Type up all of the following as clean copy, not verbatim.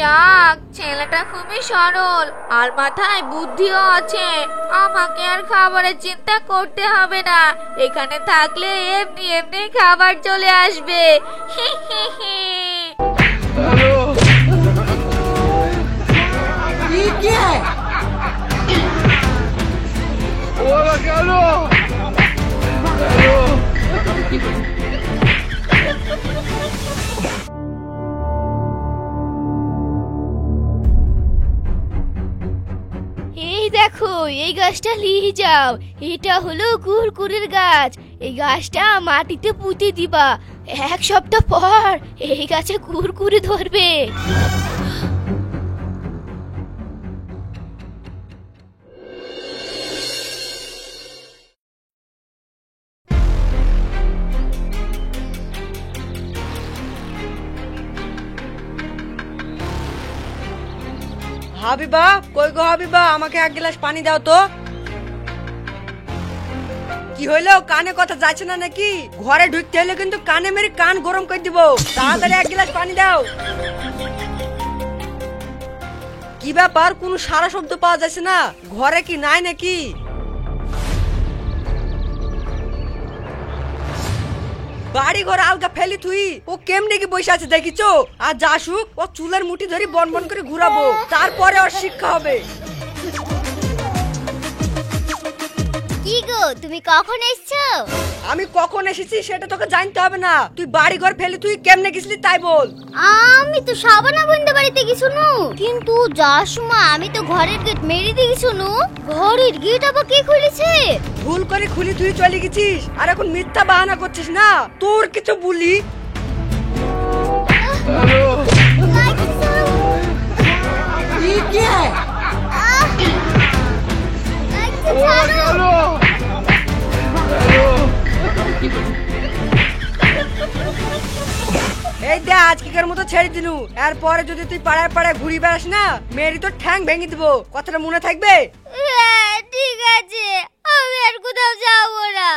যাক, ছেলেটা খুবই সরল আর মাথায় বুদ্ধিও আছে। আমাকে আর খাবারের চিন্তা করতে হবে না, এখানে থাকলে এমনি এমনি খাবার চলে আসবে। হি হি হি। এই দেখো, এই গাছটা নিয়ে যাও। এটা হলো কুরকুরের গাছ। এই গাছটা মাটিতে পুঁতে দিবা। 1 সপ্তাহ পর এই গাছে কুরকুরে ধরবে। হাবিবা, কই গো হাবিবা, আমাকে 1 গ্লাস পানি দাও তো। কি হইলো, কানে কথা যাচ্ছে না নাকি? ঘরে ঢুকতে হলে কিন্তু কানে মেরে কান গরম করে দিব। তাড়াতাড়ি 1 গ্লাস পানি দাও। কি ব্যাপার, কোনো সারা শব্দ পাওয়া যাচ্ছে না? ঘরে কি নাই নাকি? বাড়ি ঘর আলগা ফেলি তুই, ও কেমনে কি বসে আছে দেখিছো? আর যাসুক, ও চুলের মুঠি ধরে বন বন করে ঘুরাবো, তারপরে ওর শিক্ষা হবে। কি গো, তুমি কখন এসছো? আমি কখন এসেছি সেটা তোকে জানতে হবে না। তুই বাড়ি ঘর ফেলি তুই কেমনে গেছিলি তাই বল। আমি তো সাবানা বন্ধু বাড়িতে গেছুনু, কিন্তু যার সময় আমি তো ঘরের গেট মেরে দিয়ে গেছুনু। ঘরের গেট আবার কে খুলেছে? ভুল করে খুলি তুই চলে গেছিস, আর এখন মিথ্যা বাহানা করছিস না। তোর কিছু বলি এই দে, আজকের মতো ছেড়ে দিনু। এরপরে যদি তুই পাড়ায় পাড়ায় ঘুরি বেড়াস না, মেরি তোর ঠ্যাং ভেঙে দিব। কথাটা মনে থাকবে? হ্যাঁ, ঠিক আছে, আমি আর কোথাও যাবো না।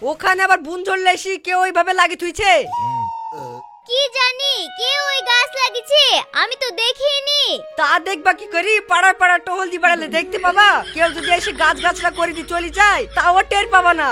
ওখানে আবার বুন ধরলে এসি কেউ ওইভাবে লাগি তুইছে। কি জানি কে ওই গাছ লাগিয়েছে, আমি তো দেখিনি। তা দেখবা কি করি, পাড়ায় পাড়ায় টহল দি বেড়ালে দেখতে পাবা। কেউ যদি এসে গাছ গাছরা করে দি চলে যায়, তাও টের পাবা না।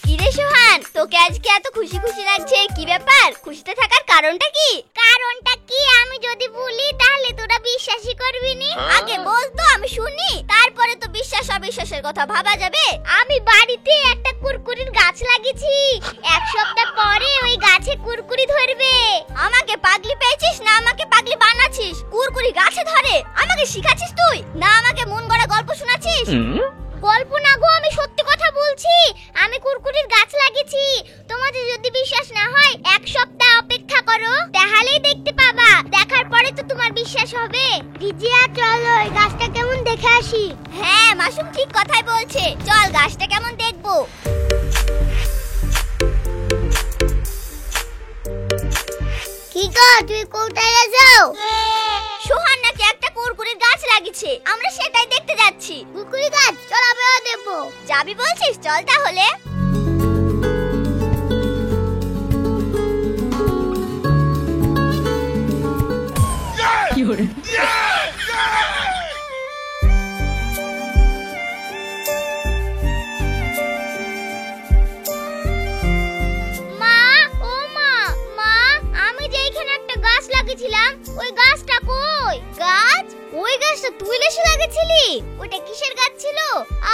কিরে সোহান, তোকে আজকে এত খুশি খুশি লাগছে, কি ব্যাপার? খুশিতে থাকার কারণটা কি? কারণটা কি আমি যদি বলি তাহলে তোরা বিশ্বাসই করবি নি। আগে বল তো আমি শুনি, তারপরে তো বিশ্বাস অবিশ্বাসের কথা ভাবা যাবে। আমি বাড়িতে একটা কুরকুরির গাছ লাগিয়েছি। 1 সপ্তাহ পরে ওই গাছে কুরকুরি ধরবে। আমাকে পাগলি পেয়েছিস না আমাকে পাগলি বানাচ্ছিস? কুরকুরি গাছে ধরে আমাকে শিখাচ্ছিস তুই, না আমাকে মন গড়া গল্প শোনাচ্ছিস? গল্প না গো, আমি সত্যি কথা বলছি। আমি কুরকুরির গাছ লাগিয়েছি। তোমাদের যদি বিশ্বাস না হয় 1 সপ্তাহ অপেক্ষা করো, তাহলেই দেখতে পাবা। দেখার পরে তো তোমার বিশ্বাস হবে। রিজিয়া, চলো এই গাছটা কেমন দেখে আসি। হ্যাঁ, মাসুম ঠিক কথাই বলছে, চল গাছটা কেমন দেখবো। কি গো, তুই কোথায় যাও? সোহান নাকি একটা কুরকুরির গাছ লাগিয়েছে, আমরা সেটাই দেখতে যাচ্ছি। কুরকুরি গাছ, চল আমরাও দেখবো। যাবি বলছিস? চল তাহলে। মা, ও মা, মা, আমি যে এখানে একটা গাছ লাগিয়েছিলাম, ওই গাছটা কই? গাছ? ওই গাছটা তুই এসে লাগিয়েছিলি? ওটা কিসের গাছ ছিল?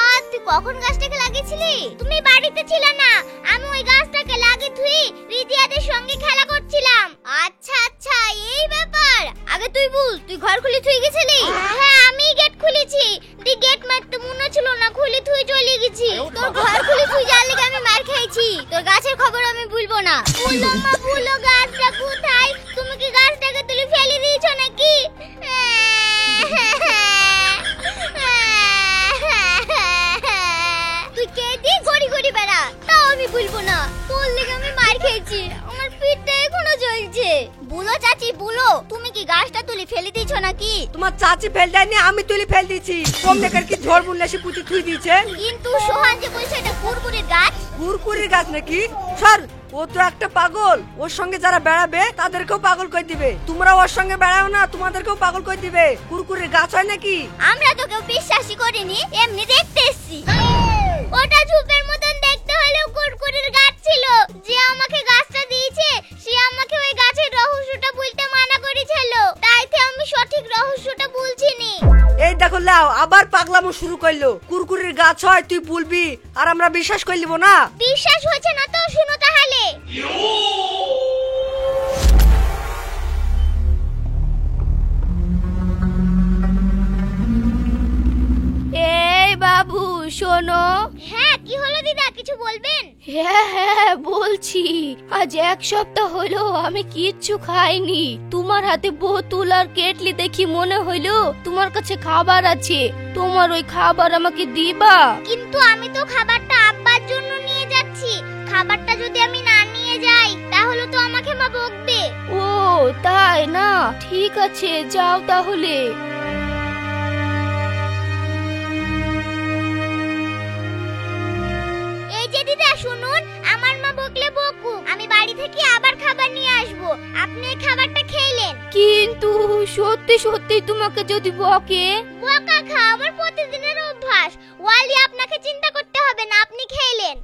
আর তুই কখন গাছটাকে লাগিয়েছিলি? তুমি বাড়িতে ছিলে না, আমি ওই গাছটাকে লাগিয়ে তুই রিদিয়াদের সঙ্গে খেলা করছিলাম। আচ্ছা আচ্ছা, এই ব্যাপার। আগে তুই বল, তুই ঘর খুলে তুই গেছিলি? হ্যাঁ, আমি গেট খুলেছি। দি গেট মারতে মনে ছিল না, খুলে তুই চলে গেছি। তোর ঘর খুলে তুই জানলে আমি মার খাইছি। তোর গাছের খবর আমি ভুলবো না। বলো মা, বলো গাছটা কোথায়? তুমি কি গাছটাকে তুলে ফেলে দিয়েছো নাকি? বুলো চাচি বুলো, তুমি কি গাছটা তুলে ফেলে দিয়েছো নাকি? তোমার চাচি ফেল দেয়নি, আমি তুলি ফেল দিয়েছি। কম দেখার কি ঝড় বুনলাসি পুঁতি থুই দিয়েছে। কিন্তু সোহান যে বলছে এটা কুরকুরের গাছ। কুরকুরির গাছ নাকি? স্যার, ও তো একটা পাগল। ওর সঙ্গে যারা বেড়াবে তাদেরকেও পাগল করে দিবে। তোমরা ওর সঙ্গে বেড়াও না, তোমাদেরকেও পাগল করে দিবে। কুরকুরির গাছ হয় নাকি? আমরা তো কেউ বিশ্বাসই করিনি, এমনি দেখতে এসেছি। ওটা ঝুপের মতন দেখতে হলেও কুরকুরের গাছ ছিল। যে আমাকে গাছটা দিয়েছে সে আমাকে ওই গাছের রহস্যটা বলতে মানা করেছিল, তাইতে আমি সঠিক রহস্যটা বলছিনি। এই দেখো লাও, আবার পাগলামো শুরু করলো। কুরকুরির গাছ হয় তুই বলবি আর আমরা বিশ্বাস করে নিব না? বিশ্বাস হচ্ছে না তো শুনো তাহলে। এই বাবু শোনো। হ্যাঁ কি হলো দিদা, কিছু বলবেন? হ্যাঁ বলছি, আজ 1 সপ্তাহ হলো আমি কিচ্ছু খাইনি। তোমার হাতে বোতল আর কেটলি দেখি মনে হইলো তোমার কাছে খাবার আছে। তোমার ওই খাবার আমাকে দিবা? কিন্তু আমি তো খাবারটা আব্বার জন্য নিয়ে যাচ্ছি। খাবারটা যদি আমি না নিয়ে যাই তাহলে তো আমাকে মা বকবে। ও তাই না, ঠিক আছে যাও তাহলে। এই যে দিদা শুনুন, আমার মা বকলে বকুক, আমি বাড়ি থেকে আবার খাবার নিয়ে আসবো। আপনি এই খাবারটা খেলেন। কিন্তু সত্যি সত্যি তোমাকে যদি বকে? বকা খাওয়া আমার প্রতিদিনের অভ্যাস। ওয়ালি আপনাকে চিন্তা করতে হবে না, আপনি খেলেন।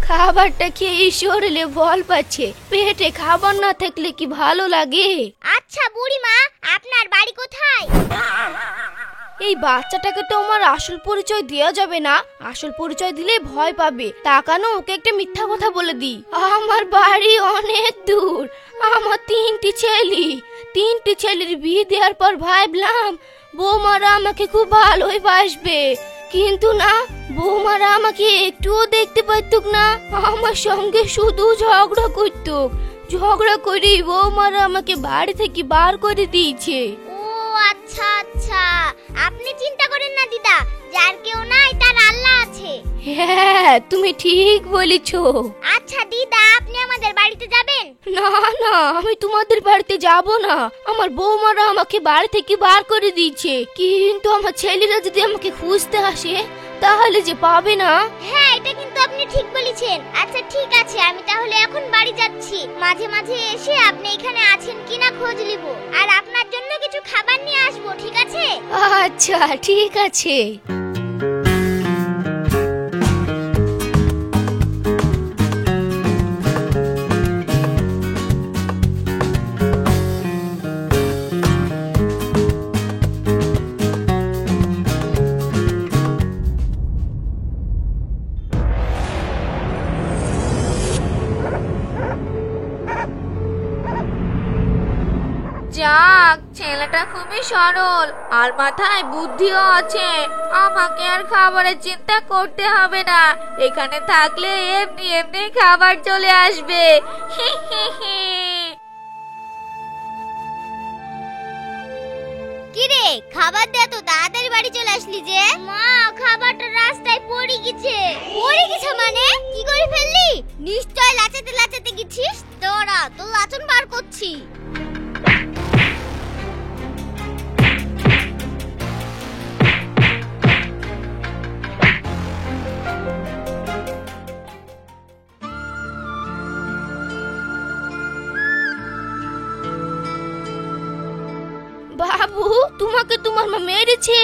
খাবারটা খেয়ে শরীরে বল পাচ্ছে। পেটে খাবার না থাকলে কি ভালো লাগে? আচ্ছা বুড়িমা, আপনার বাড়ি কোথায়? এই বাচ্চাটাকে তো আমার আসল পরিচয় দেওয়া যাবে না। আসল পরিচয় দিলে ভয় পাবে। তাকানো ওকে একটা মিথ্যা কথা বলে দি। আমার বাড়ি অনেক দূর। আমার 3টি ছেলে। 3টি ছেলের বিয়ে দেওয়ার পর ভাবলাম বৌমারা আমাকে খুব ভালোই বাসবে, কিন্তু না, বৌমারা আমাকে একটুও দেখতে পাইতুক না। আমার সঙ্গে শুধু ঝগড়া করতুক। ঝগড়া করে বৌমারা আমাকে বাড়ি থেকে বার করে দিয়েছে। ও আচ্ছা আচ্ছা, আপনি চিন্তা করেন না দিদা, যার কেউ নাই তার আল্লাহ আছে। হ্যাঁ তুমি ঠিক বলেছো। আচ্ছা দিদা, আপনি আমাদের বাড়িতে যাবেন? না না, আমি তোমাদের বাড়িতে যাব না। আমার বৌমারা আমাকে বাড়ি থেকে বার করে দিয়েছে, কিন্তু আমার ছেলেরা যদি আমাকে খুঁজতে আসে তাহলে যে পাবে না। হ্যাঁ এটা কিন্তু আপনি ঠিক বলেছেন। আচ্ছা ঠিক আছে, আমি তাহলে এখন বাড়ি যাচ্ছি। মাঝে মাঝে এসে আপনি এখানে আছেন কিনা খোঁজ নিব, আর আপনার জন্য কিছু খাবার নিয়ে আসবো, ঠিক আছে? আচ্ছা ঠিক আছে। যাক, ছেলেটা খুবই সরল আর মাথায় বুদ্ধিও আছে। আমাকে আর খাবারের চিন্তা করতে হবে না। এখানে থাকলে এমনি এমনি খাবার চলে আসবে। হি হি হি। কিরে, খাবার দে তো তাড়াতাড়ি বাড়ি চলে আসলি যে? মা, খাবারটা রাস্তায় পড়ে গেছে। পড়ে গেছে মানে? কি করে ফেললি? নিশ্চয় লাচাতে লাচাতে গেছিস। তোরা তো লাচন বার করছি। বাবু, তোমাকে তোমার মা মেরেছে,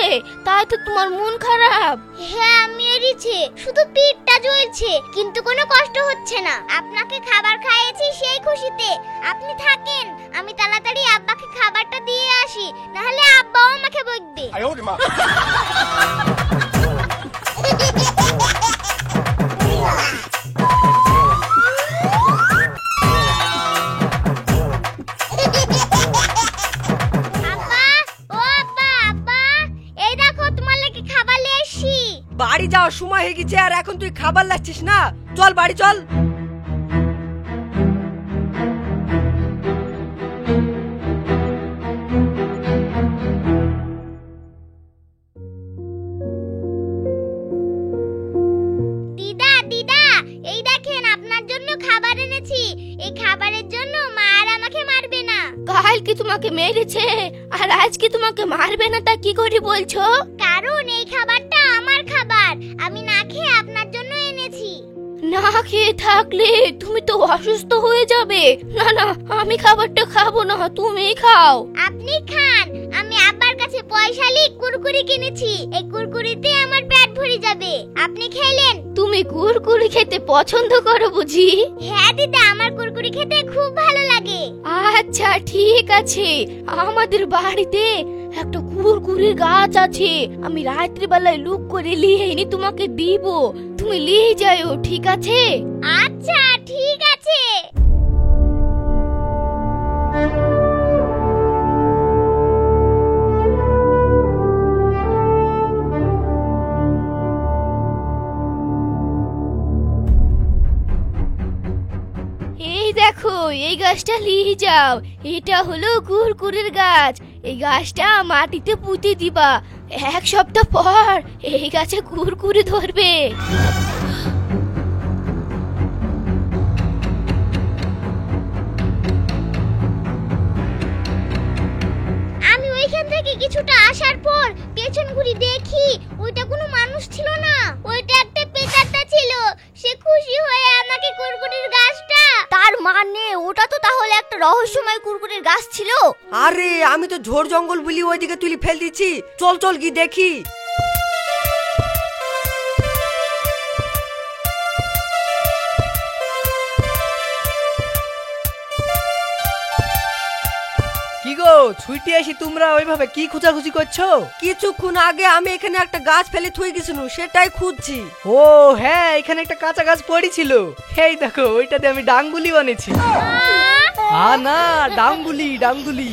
তাই তো তোমার মন খারাপ। হ্যাঁ মেরেছে, শুধু পেটটা জ্বলছে কিন্তু কোনো কষ্ট হচ্ছে না। আপনাকে খাবার খাইয়েছি সেই খুশিতে। আপনি থাকেন, আমি তাড়াতাড়ি আব্বাকে খাবারটা দিয়ে আসি, নাহলে আব্বাও আমাকে বকবে। আব্বা, ও আব্বা, আব্বা, এই দেখো তোমার লাগি খাবার নিয়ে এসেছি। বাড়ি যাওয়ার সময় হয়ে গেছে আর এখন তুই খাবার লাগছিস না? চল বাড়ি চল। দিদা দিদা, এই দেখেন আপনার জন্য খাবার এনেছি। এই খাবারের জন্য মা আর আমাকে মারবে না। কাল কি তোমাকে মেরেছে আর আজ কি তোমাকে মারবে না, তা কি করে বলছো? কারণ এই খাবারটা আমার খাবার, আমি না খেয়ে আপনার জন্য এনেছি। না খেয়ে থাকলে তুমি তো অসুস্থ হয়ে যাবে। না না, আমি খাবারটা খাবো না, তুমি খাও। আপনি খান, আমি আব্বার কাছে পয়সা নিয়ে কুরকুরি কিনেছি। এই কুরকুরিতে আমার পেট ভরে যাবে। আপনি খেলেন? তুমি কুরকুরি খেতে পছন্দ করো বুঝি? হ্যাঁ দিদা, আমার কুরকুরি খেতে খুব ভালো লাগে। আচ্ছা ঠিক আছে, আমাদের বাড়িতে একটা কুরকুরির গাছ আছে, আমি রাত্রি বেলায় লুক করে নিয়ে এনে তোমাকে দিব, তুমি নিয়ে যাও, ঠিক আছে? আচ্ছা ঠিক আছে। এই দেখো, এই গাছটা নিয়ে যাও, এটা হলো কুরকুরের গাছ। এই গাছটা মাটিতে পুঁতে দিবা, 1 সপ্তাহ পর এই গাছে কুরকুরে ধরবে। আমি ওইখান থেকে কিছুটা আসার পর পেছন ঘুরে দেখি ওইটা কোনো মানুষ ছিল না, ওইটা একটা পেটাটা ছিল। সে খুশি হয়ে আমাকে কুরকুরির গাছটা। তার মানে ওটা তো তাহলে একটা রহস্যময় কুরকুরির গাছ ছিল। আরে আমি তো ঝোড় জঙ্গল বলি ওইদিকে তুলি ফেল দিচ্ছি। চল চল কি দেখি। কি গো, ছুটি আসি তোমরা ওইভাবে কি খোঁজাখুঁজি করছো? কিছুক্ষণ আগে আমি এখানে একটা গাছ ফেলে থুই গেছিলাম, সেটাই খুঁজছি। ও হ্যাঁ, এখানে একটা কাঁচা গাছ পড়েছিল, এই দেখো ওইটাতে আমি ডাঙ্গুলি বানিয়েছি। না, ডাঙ্গুলি ডাঙ্গুলি।